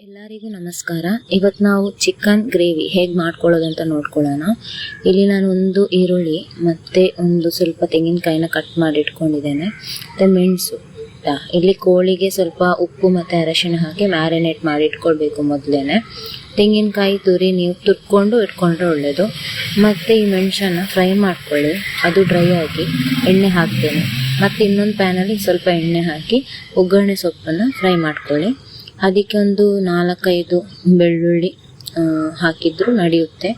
ಎಲ್ಲರಿಗೂ ನಮಸ್ಕಾರ. ಇವತ್ತು ನಾವು ಚಿಕನ್ ಗ್ರೇವಿ ಹೇಗೆ ಮಾಡ್ಕೊಳ್ಳೋದು ಅಂತ ನೋಡ್ಕೊಳ್ಳೋಣ. ಇಲ್ಲಿ ನಾನು ಒಂದು ಈರುಳ್ಳಿ ಮತ್ತು ಒಂದು ಸ್ವಲ್ಪ ತೆಂಗಿನಕಾಯಿನ ಕಟ್ ಮಾಡಿ ಇಟ್ಕೊಂಡಿದ್ದೇನೆ. ಮತ್ತು ಮೆಣಸು, ಇಲ್ಲಿ ಕೋಳಿಗೆ ಸ್ವಲ್ಪ ಉಪ್ಪು ಮತ್ತು ಅರಶಿಣ ಹಾಕಿ ಮ್ಯಾರಿನೇಟ್ ಮಾಡಿ ಇಟ್ಕೊಳ್ಬೇಕು ಮೊದಲೇ. ತೆಂಗಿನಕಾಯಿ ತುರಿ ನೀವು ತುರ್ಕೊಂಡು ಇಟ್ಕೊಂಡ್ರೆ ಒಳ್ಳೆಯದು. ಮತ್ತು ಈ ಮೆಣಸನ್ನು ಫ್ರೈ ಮಾಡ್ಕೊಳ್ಳಿ, ಅದು ಡ್ರೈ ಆಗಿ ಎಣ್ಣೆ ಹಾಕ್ತೇನೆ. ಮತ್ತು ಇನ್ನೊಂದು ಪ್ಯಾನಲ್ಲಿ ಸ್ವಲ್ಪ ಎಣ್ಣೆ ಹಾಕಿ ಒಗ್ಗರಣೆ ಸೊಪ್ಪನ್ನು ಫ್ರೈ ಮಾಡ್ಕೊಳ್ಳಿ. ಅದಕ್ಕೆ ಒಂದು 4-5 ಬೆಳ್ಳುಳ್ಳಿ ಹಾಕಿದರೂ ನಡೆಯುತ್ತೆ.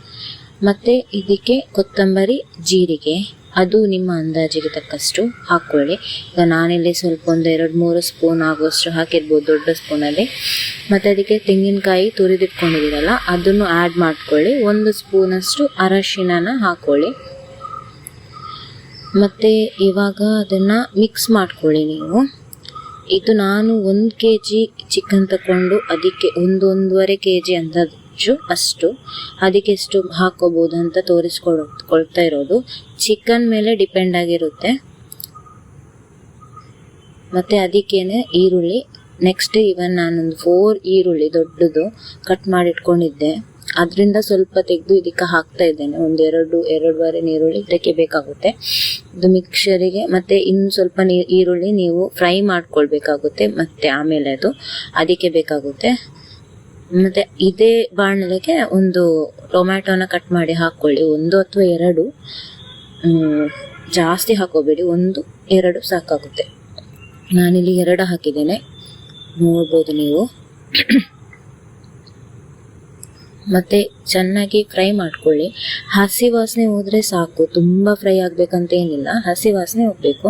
ಮತ್ತು ಇದಕ್ಕೆ ಕೊತ್ತಂಬರಿ, ಜೀರಿಗೆ ಅದು ನಿಮ್ಮ ಅಂದಾಜಿಗೆ ತಕ್ಕಷ್ಟು ಹಾಕ್ಕೊಳ್ಳಿ. ಈಗ ನಾನಿಲ್ಲಿ ಸ್ವಲ್ಪ ಒಂದು 2-3 ಸ್ಪೂನ್ ಆಗುವಷ್ಟು ಹಾಕಿರ್ಬೋದು, ದೊಡ್ಡ ಸ್ಪೂನಲ್ಲಿ. ಮತ್ತು ಅದಕ್ಕೆ ತೆಂಗಿನಕಾಯಿ ತುರಿದಿಟ್ಕೊಂಡಿದ್ದೀರಲ್ಲ ಅದನ್ನು ಆ್ಯಡ್ ಮಾಡ್ಕೊಳ್ಳಿ. 1 ಸ್ಪೂನಷ್ಟು ಅರಶಿಣನ ಹಾಕ್ಕೊಳ್ಳಿ. ಮತ್ತು ಇವಾಗ ಅದನ್ನು ಮಿಕ್ಸ್ ಮಾಡ್ಕೊಳ್ಳಿ ನೀವು. ಇದು ನಾನು 1 kg ಚಿಕನ್ ತಗೊಂಡು ಅದಕ್ಕೆ 1-1.5 kg ಅಂದಾಜು ಅಷ್ಟು, ಅದಕ್ಕೆ ಎಷ್ಟು ಹಾಕೋಬೋದು ಅಂತ ತೋರಿಸ್ಕೊಳ್ತಾ ಇರೋದು. ಚಿಕನ್ ಮೇಲೆ ಡಿಪೆಂಡ್ ಆಗಿರುತ್ತೆ. ಮತ್ತು ಅದಕ್ಕೇನೆ ಈರುಳ್ಳಿ ನೆಕ್ಸ್ಟ್ ಇವನ್ ನಾನೊಂದು 4 ಈರುಳ್ಳಿ ದೊಡ್ಡದು ಕಟ್ ಮಾಡಿ ಇಟ್ಕೊಂಡಿದ್ದೆ, ಅದರಿಂದ ಸ್ವಲ್ಪ ತೆಗೆದು ಇದಕ್ಕೆ ಹಾಕ್ತಾ ಇದ್ದೇನೆ. 2-2.5 ಈರುಳ್ಳಿ ಇದಕ್ಕೆ ಬೇಕಾಗುತ್ತೆ ಇದು ಮಿಕ್ಸರಿಗೆ. ಮತ್ತು ಇನ್ನು ಸ್ವಲ್ಪ ಈರುಳ್ಳಿ ನೀವು ಫ್ರೈ ಮಾಡ್ಕೊಳ್ಬೇಕಾಗುತ್ತೆ, ಮತ್ತು ಆಮೇಲೆ ಅದಕ್ಕೆ ಬೇಕಾಗುತ್ತೆ. ಮತ್ತು ಇದೇ ಬಾಣಲೆಗೆ ಒಂದು ಟೊಮ್ಯಾಟೋನ ಕಟ್ ಮಾಡಿ ಹಾಕ್ಕೊಳ್ಳಿ, 1 ಅಥವಾ 2, ಜಾಸ್ತಿ ಹಾಕೋಬೇಡಿ, 1-2 ಸಾಕಾಗುತ್ತೆ. ನಾನಿಲ್ಲಿ 2 ಹಾಕಿದ್ದೇನೆ, ನೋಡ್ಬೋದು ನೀವು. ಮತ್ತು ಚೆನ್ನಾಗಿ ಫ್ರೈ ಮಾಡ್ಕೊಳ್ಳಿ. ಹಸಿ ವಾಸನೆ ಹೋದರೆ ಸಾಕು, ತುಂಬ ಫ್ರೈ ಆಗಬೇಕಂತ ಏನಿಲ್ಲ, ಹಸಿ ವಾಸನೆ ಹೋಗಬೇಕು.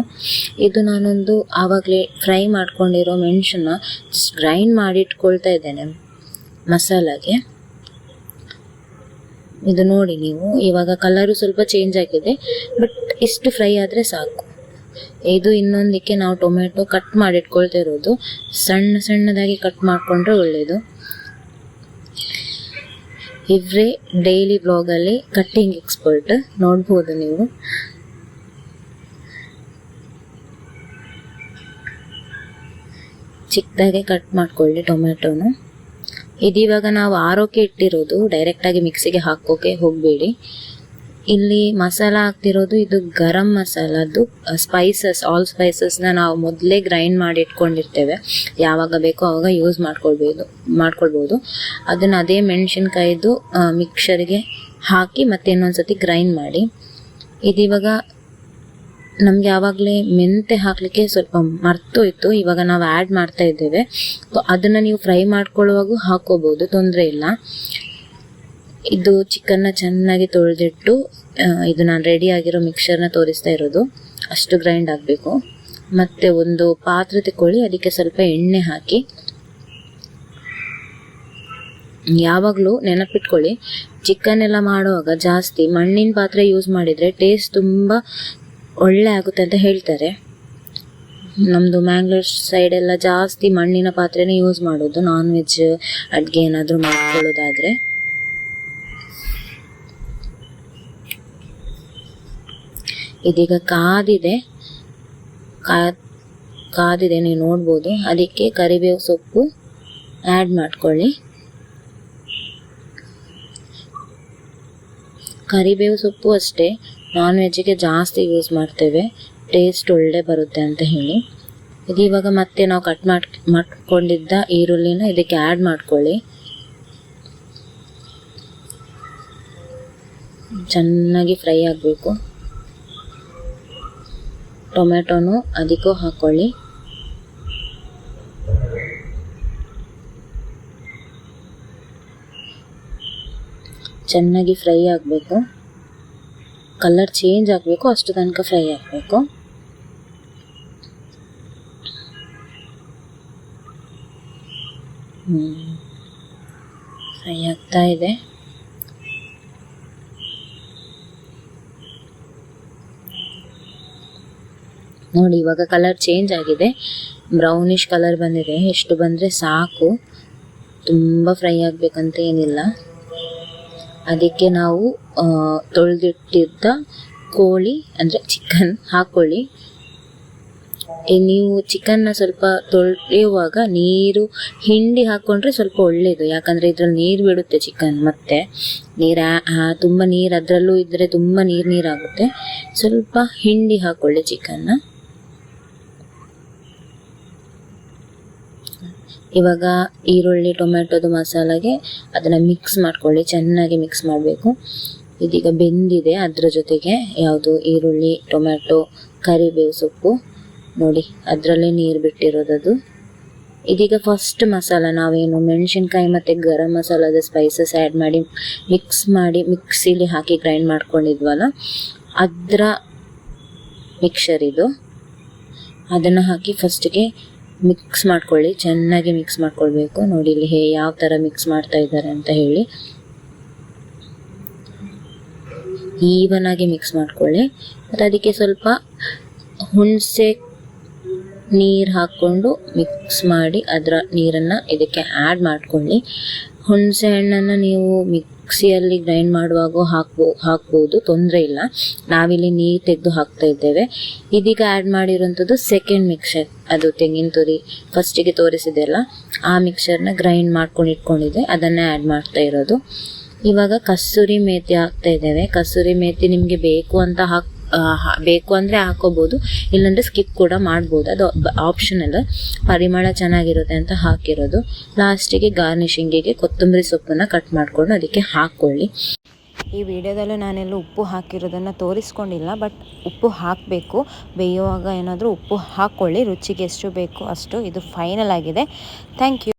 ಇದು ನಾನೊಂದು ಆವಾಗಲೇ ಫ್ರೈ ಮಾಡ್ಕೊಂಡಿರೋ ಮೆಣಸನ್ನ ಗ್ರೈಂಡ್ ಮಾಡಿ ಇಟ್ಕೊಳ್ತಾ ಇದ್ದೇನೆ ಮಸಾಲಾಗೆ. ಇದು ನೋಡಿ ನೀವು, ಇವಾಗ ಕಲರು ಸ್ವಲ್ಪ ಚೇಂಜ್ ಆಗಿದೆ, ಬಟ್ ಇಷ್ಟು ಫ್ರೈ ಆದರೆ ಸಾಕು. ಇದು ಇನ್ನೊಂದಕ್ಕೆ ನಾವು ಟೊಮೆಟೊ ಕಟ್ ಮಾಡಿ ಇಟ್ಕೊಳ್ತಾ ಇರೋದು, ಸಣ್ಣದಾಗಿ ಕಟ್ ಮಾಡಿಕೊಂಡ್ರೆ ಒಳ್ಳೆಯದು. ಇವ್ರೇ ಡೈಲಿ ಬ್ಲಾಗಲ್ಲಿ ಕಟ್ಟಿಂಗ್ ಎಕ್ಸ್ಪರ್ಟ್, ನೋಡ್ಬೋದು ನೀವು. ಚಿಕ್ಕದಾಗೆ ಕಟ್ ಮಾಡ್ಕೊಳ್ಳಿ ಟೊಮೆಟೊನು. ಇದಿವಾಗ ನಾವು ಆರೋಕೆ ಇಟ್ಟಿರೋದು, ಡೈರೆಕ್ಟಾಗಿ ಮಿಕ್ಸಿಗೆ ಹಾಕೋಕೆ ಹೋಗಬೇಡಿ. ಇಲ್ಲಿ ಮಸಾಲ ಹಾಕ್ತಿರೋದು ಇದು ಗರಂ ಮಸಾಲದ್ದು ಸ್ಪೈಸಸ್, ಆಲ್ ಸ್ಪೈಸಸ್ನ ನಾವು ಮೊದಲೇ ಗ್ರೈಂಡ್ ಮಾಡಿ ಇಟ್ಕೊಂಡಿರ್ತೇವೆ, ಯಾವಾಗ ಬೇಕೋ ಆವಾಗ ಯೂಸ್ ಮಾಡ್ಕೊಳ್ಬೋದು. ಅದನ್ನು ಅದೇ ಮೆಣಸಿನ್ಕಾಯಿದು ಮಿಕ್ಸರ್ಗೆ ಹಾಕಿ ಮತ್ತೆ ಇನ್ನೊಂದ್ಸತಿ ಗ್ರೈಂಡ್ ಮಾಡಿ. ಇದಿವಾಗ ನಮ್ಗೆ ಯಾವಾಗಲೇ ಮೆಂತೆ ಹಾಕಲಿಕ್ಕೆ ಸ್ವಲ್ಪ ಮರ್ತೋಯ್ತು, ಇವಾಗ ನಾವು ಆ್ಯಡ್ ಮಾಡ್ತಾ ಇದ್ದೇವೆ. ಅದನ್ನು ನೀವು ಫ್ರೈ ಮಾಡ್ಕೊಳ್ಳುವಾಗ ಹಾಕೋಬೋದು, ತೊಂದರೆ ಇಲ್ಲ. ಇದು ಚಿಕನ್ನ ಚೆನ್ನಾಗಿ ತೊಳೆದಿಟ್ಟು ಇದು ನಾನು ರೆಡಿ ಆಗಿರೋ ಮಿಕ್ಸರ್ನ ತೋರಿಸ್ತಾ ಇರೋದು, ಅಷ್ಟು ಗ್ರೈಂಡ್ ಆಗಬೇಕು. ಮತ್ತು ಒಂದು ಪಾತ್ರೆ ತಗೊಳ್ಳಿ, ಅದಕ್ಕೆ ಸ್ವಲ್ಪ ಎಣ್ಣೆ ಹಾಕಿ. ಯಾವಾಗಲೂ ನೆನಪಿಟ್ಕೊಳ್ಳಿ, ಚಿಕನ್ ಎಲ್ಲ ಮಾಡುವಾಗ ಜಾಸ್ತಿ ಮಣ್ಣಿನ ಪಾತ್ರೆ ಯೂಸ್ ಮಾಡಿದರೆ ಟೇಸ್ಟ್ ತುಂಬ ಒಳ್ಳೆ ಆಗುತ್ತೆ ಅಂತ ಹೇಳ್ತಾರೆ. ನಮ್ಮದು ಮ್ಯಾಂಗ್ಳೂರ್ ಸೈಡೆಲ್ಲ ಜಾಸ್ತಿ ಮಣ್ಣಿನ ಪಾತ್ರೆನೇ ಯೂಸ್ ಮಾಡೋದು, ನಾನ್ ವೆಜ್ ಅಡುಗೆ ಏನಾದರೂ ಮಾಡ್ಕೊಳ್ಳೋದಾದರೆ. ಇದೀಗ ಕಾದಿದೆ ನೀವು ನೋಡ್ಬೋದು. ಅದಕ್ಕೆ ಕರಿಬೇವು ಸೊಪ್ಪು ಆ್ಯಡ್ ಮಾಡ್ಕೊಳ್ಳಿ. ಕರಿಬೇವು ಸೊಪ್ಪು ಅಷ್ಟೇ ನಾನ್ ವೆಜ್ಜಿಗೆ ಜಾಸ್ತಿ ಯೂಸ್ ಮಾಡ್ತೇವೆ, ಟೇಸ್ಟ್ ಒಳ್ಳೆ ಬರುತ್ತೆ ಅಂತ ಹೇಳಿ. ಇದಿವಾಗ ಮತ್ತೆ ನಾವು ಕಟ್ ಮಾಡ್ಕೊಂಡಿದ್ದ ಈರುಳ್ಳಿನ ಇದಕ್ಕೆ ಆ್ಯಡ್ ಮಾಡ್ಕೊಳ್ಳಿ. ಚೆನ್ನಾಗಿ ಫ್ರೈ ಆಗಬೇಕು. ಟೊಮೆಟೊನು ಅದಕ್ಕೂ ಹಾಕ್ಕೊಳ್ಳಿ. ಚೆನ್ನಾಗಿ ಫ್ರೈ ಆಗಬೇಕು, ಕಲರ್ ಚೇಂಜ್ ಆಗಬೇಕು, ಅಷ್ಟು ತನಕ ಫ್ರೈ ಆಗಬೇಕು. ಫ್ರೈ ಆಗ್ತಾ ಇದೆ. ನೋಡಿ ಇವಾಗ ಕಲರ್ ಚೇಂಜ್ ಆಗಿದೆ, ಬ್ರೌನಿಷ್ ಕಲರ್ ಬಂದಿದೆ. ಎಷ್ಟು ಬಂದರೆ ಸಾಕು, ತುಂಬ ಫ್ರೈ ಆಗಬೇಕಂತ ಏನಿಲ್ಲ. ಅದಕ್ಕೆ ನಾವು ತೊಳೆದಿಟ್ಟಿದ್ದ ಕೋಳಿ ಅಂದರೆ ಚಿಕನ್ ಹಾಕ್ಕೊಳ್ಳಿ. ನೀವು ಚಿಕನ್ನ ಸ್ವಲ್ಪ ತೊಳೆಯುವಾಗ ನೀರು ಹಿಂಡಿ ಹಾಕ್ಕೊಂಡ್ರೆ ಸ್ವಲ್ಪ ಒಳ್ಳೆಯದು. ಯಾಕಂದರೆ ಇದ್ರಲ್ಲಿ ನೀರು ಬಿಡುತ್ತೆ ಚಿಕನ್, ಮತ್ತು ತುಂಬ ನೀರು ಅದರಲ್ಲೂ ಇದ್ದರೆ ತುಂಬ ನೀರಾಗುತ್ತೆ. ಸ್ವಲ್ಪ ಹಿಂಡಿ ಹಾಕ್ಕೊಳ್ಳಿ ಚಿಕನ್ನ. ಇವಾಗ ಈರುಳ್ಳಿ ಟೊಮೆಟೊದು ಮಸಾಲೆಗೆ ಅದನ್ನು ಮಿಕ್ಸ್ ಮಾಡ್ಕೊಳ್ಳಿ, ಚೆನ್ನಾಗಿ ಮಿಕ್ಸ್ ಮಾಡಬೇಕು. ಇದೀಗ ಬೆಂದಿದೆ. ಅದರ ಜೊತೆಗೆ ಯಾವುದು ಈರುಳ್ಳಿ, ಟೊಮೆಟೊ, ಕರಿಬೇವು ಸೊಪ್ಪು ನೋಡಿ ಅದರಲ್ಲೇ ನೀರು ಬಿಟ್ಟಿರೋದದು. ಇದೀಗ ಫಸ್ಟ್ ಮಸಾಲ ನಾವೇನು ಮೆಣಸಿನ್ಕಾಯಿ ಮತ್ತು ಗರಂ ಮಸಾಲದ ಸ್ಪೈಸಸ್ ಆ್ಯಡ್ ಮಾಡಿ ಮಿಕ್ಸಿಲಿ ಹಾಕಿ ಗ್ರೈಂಡ್ ಮಾಡ್ಕೊಂಡಿದ್ವಲ್ಲ, ಅದರ ಮಿಕ್ಸರ್ ಇದು. ಅದನ್ನು ಹಾಕಿ ಫಸ್ಟಿಗೆ ಮಿಕ್ಸ್ ಮಾಡ್ಕೊಳ್ಳಿ, ಚೆನ್ನಾಗಿ ಮಿಕ್ಸ್ ಮಾಡ್ಕೊಳ್ಬೇಕು. ನೋಡಿ ಇಲ್ಲಿ ಯಾವ ಥರ ಮಿಕ್ಸ್ ಮಾಡ್ತಾ ಇದ್ದಾರೆ ಅಂತ ಹೇಳಿ. ಈವನಾಗಿ ಮಿಕ್ಸ್ ಮಾಡ್ಕೊಳ್ಳಿ. ಮತ್ತು ಅದಕ್ಕೆ ಸ್ವಲ್ಪ ಹುಣಸೆ ನೀರು ಹಾಕ್ಕೊಂಡು ಮಿಕ್ಸ್ ಮಾಡಿ ಅದರ ನೀರನ್ನು ಇದಕ್ಕೆ ಆ್ಯಡ್ ಮಾಡ್ಕೊಳ್ಳಿ. ಹುಣಸೆ ಹಣ್ಣನ್ನು ನೀವು ಮಿಕ್ಸಿಯಲ್ಲಿ ಗ್ರೈಂಡ್ ಮಾಡುವಾಗ ಹಾಕ್ಬೋದು, ತೊಂದರೆ ಇಲ್ಲ. ನಾವಿಲ್ಲಿ ನೀರು ತೆಗೆದು ಹಾಕ್ತಾ ಇದ್ದೇವೆ. ಇದೀಗ ಆ್ಯಡ್ ಮಾಡಿರೋಂಥದ್ದು ಸೆಕೆಂಡ್ ಮಿಕ್ಸರ್, ಅದು ತೆಂಗಿನ ತುರಿ ಫಸ್ಟಿಗೆ ತೋರಿಸಿದೆ ಅಲ್ಲ, ಆ ಮಿಕ್ಸರ್ನ ಗ್ರೈಂಡ್ ಮಾಡ್ಕೊಂಡು ಇಟ್ಕೊಂಡಿದ್ದೆ, ಅದನ್ನು ಆ್ಯಡ್ ಮಾಡ್ತಾ ಇರೋದು. ಇವಾಗ ಕಸೂರಿ ಮೇಥಿ ಹಾಕ್ತಾ ಇದ್ದೇವೆ. ಕಸೂರಿ ಮೇಥಿ ನಿಮಗೆ ಬೇಕು ಅಂದರೆ ಹಾಕೋಬೋದು, ಇಲ್ಲಾಂದರೆ ಸ್ಕಿಪ್ ಕೂಡ ಮಾಡ್ಬೋದು, ಅದು ಆಪ್ಷನಲ್. ಪರಿಮಳ ಚೆನ್ನಾಗಿರುತ್ತೆ ಅಂತ ಹಾಕಿರೋದು. ಲಾಸ್ಟಿಗೆ ಗಾರ್ನಿಷಿಂಗಿಗೆ ಕೊತ್ತಂಬರಿ ಸೊಪ್ಪನ್ನು ಕಟ್ ಮಾಡಿಕೊಂಡು ಅದಕ್ಕೆ ಹಾಕ್ಕೊಳ್ಳಿ. ಈ ವಿಡಿಯೋದಲ್ಲೂ ನಾನೆಲ್ಲೂ ಉಪ್ಪು ಹಾಕಿರೋದನ್ನು ತೋರಿಸ್ಕೊಂಡಿಲ್ಲ, ಬಟ್ ಉಪ್ಪು ಹಾಕಬೇಕು. ಬೇಯುವಾಗ ಏನಾದರೂ ಉಪ್ಪು ಹಾಕ್ಕೊಳ್ಳಿ, ರುಚಿಗೆ ಎಷ್ಟು ಬೇಕು ಅಷ್ಟು. ಇದು ಫೈನಲ್ ಆಗಿದೆ. Thank you.